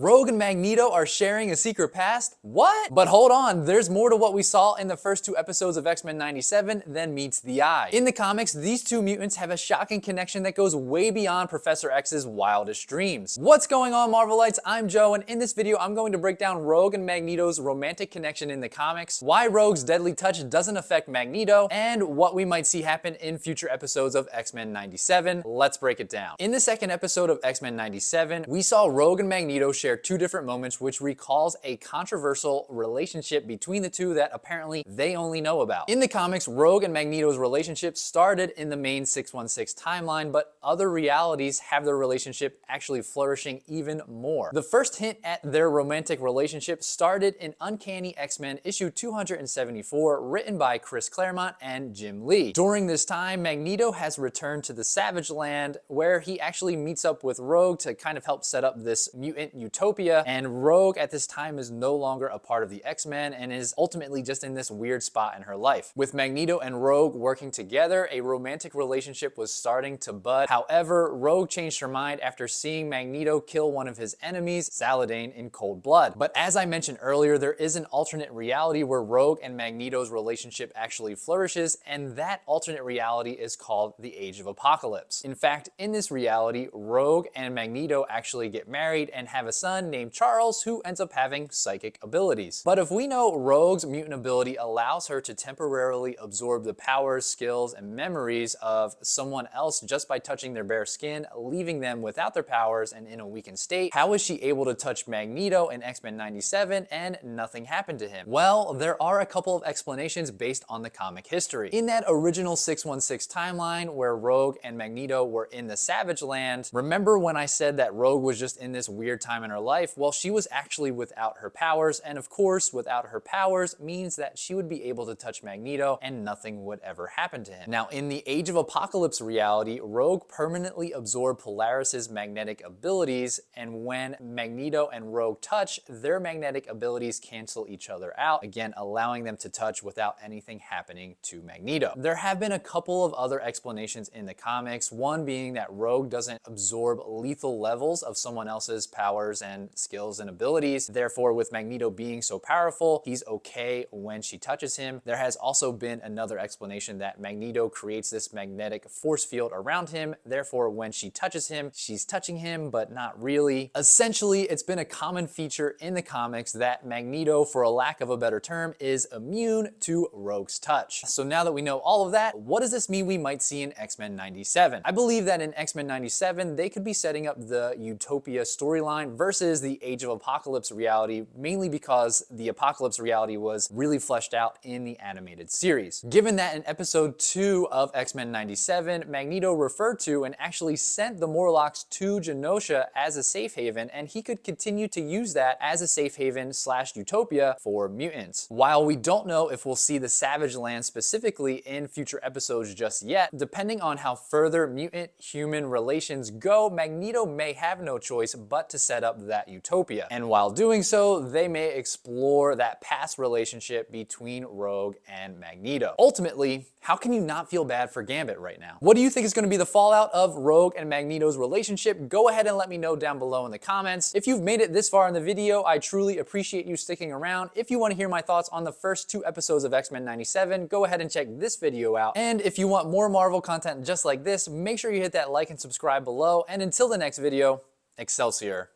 Rogue and Magneto are sharing a secret past? What? But hold on, there's more to what we saw in the first two episodes of X-Men 97 than meets the eye. In the comics, these two mutants have a shocking connection that goes way beyond Professor X's wildest dreams. What's going on, Marvelites? I'm Joe, and in this video, I'm going to break down Rogue and Magneto's romantic connection in the comics, why Rogue's deadly touch doesn't affect Magneto, and what we might see happen in future episodes of X-Men 97. Let's break it down. In the second episode of X-Men 97, we saw Rogue and Magneto share two different moments, which recalls a controversial relationship between the two that apparently they only know about. In the comics, Rogue and Magneto's relationship started in the main 616 timeline, but other realities have their relationship actually flourishing even more. The first hint at their romantic relationship started in Uncanny X-Men issue 274, written by Chris Claremont and Jim Lee. During this time, Magneto has returned to the Savage Land, where he actually meets up with Rogue to kind of help set up this mutant utopia, and Rogue at this time is no longer a part of the X-Men and is ultimately just in this weird spot in her life. With Magneto and Rogue working together, a romantic relationship was starting to bud. However, Rogue changed her mind after seeing Magneto kill one of his enemies, Saladin, in cold blood. But as I mentioned earlier, there is an alternate reality where Rogue and Magneto's relationship actually flourishes, and that alternate reality is called the Age of Apocalypse. In fact, in this reality, Rogue and Magneto actually get married and have a son named Charles, who ends up having psychic abilities. But if we know Rogue's mutant ability allows her to temporarily absorb the powers, skills, and memories of someone else just by touching their bare skin, leaving them without their powers and in a weakened state, how is she able to touch Magneto in X-Men 97 and nothing happened to him? Well, there are a couple of explanations based on the comic history. In that original 616 timeline where Rogue and Magneto were in the Savage Land, remember when I said that Rogue was just in this weird time in her life? Well, she was actually without her powers, and of course, without her powers means that she would be able to touch Magneto and nothing would ever happen to him. Now, in the Age of Apocalypse reality, Rogue permanently absorbed Polaris's magnetic abilities, and when Magneto and Rogue touch, their magnetic abilities cancel each other out, again allowing them to touch without anything happening to Magneto. There have been a couple of other explanations in the comics, one being that Rogue doesn't absorb lethal levels of someone else's powers and skills and abilities. Therefore, with Magneto being so powerful, he's okay when she touches him. There has also been another explanation that Magneto creates this magnetic force field around him. Therefore, when she touches him, she's touching him, but not really. Essentially, it's been a common feature in the comics that Magneto, for a lack of a better term, is immune to Rogue's touch. So now that we know all of that, what does this mean we might see in X-Men 97? I believe that in X-Men 97, they could be setting up the Utopia storyline versus the Age of Apocalypse reality, mainly because the Apocalypse reality was really fleshed out in the animated series. Given that in episode 2 of X-Men 97, Magneto referred to and actually sent the Morlocks to Genosha as a safe haven, and he could continue to use that as a safe haven / utopia for mutants. While we don't know if we'll see the Savage Land specifically in future episodes just yet, depending on how further mutant-human relations go, Magneto may have no choice but to set up that utopia. And while doing so, they may explore that past relationship between Rogue and Magneto. Ultimately, how can you not feel bad for Gambit right now? What do you think is going to be the fallout of Rogue and Magneto's relationship? Go ahead and let me know down below in the comments. If you've made it this far in the video, I truly appreciate you sticking around. If you want to hear my thoughts on the first two episodes of X-Men 97, go ahead and check this video out. And if you want more Marvel content just like this, make sure you hit that like and subscribe below. And until the next video, Excelsior.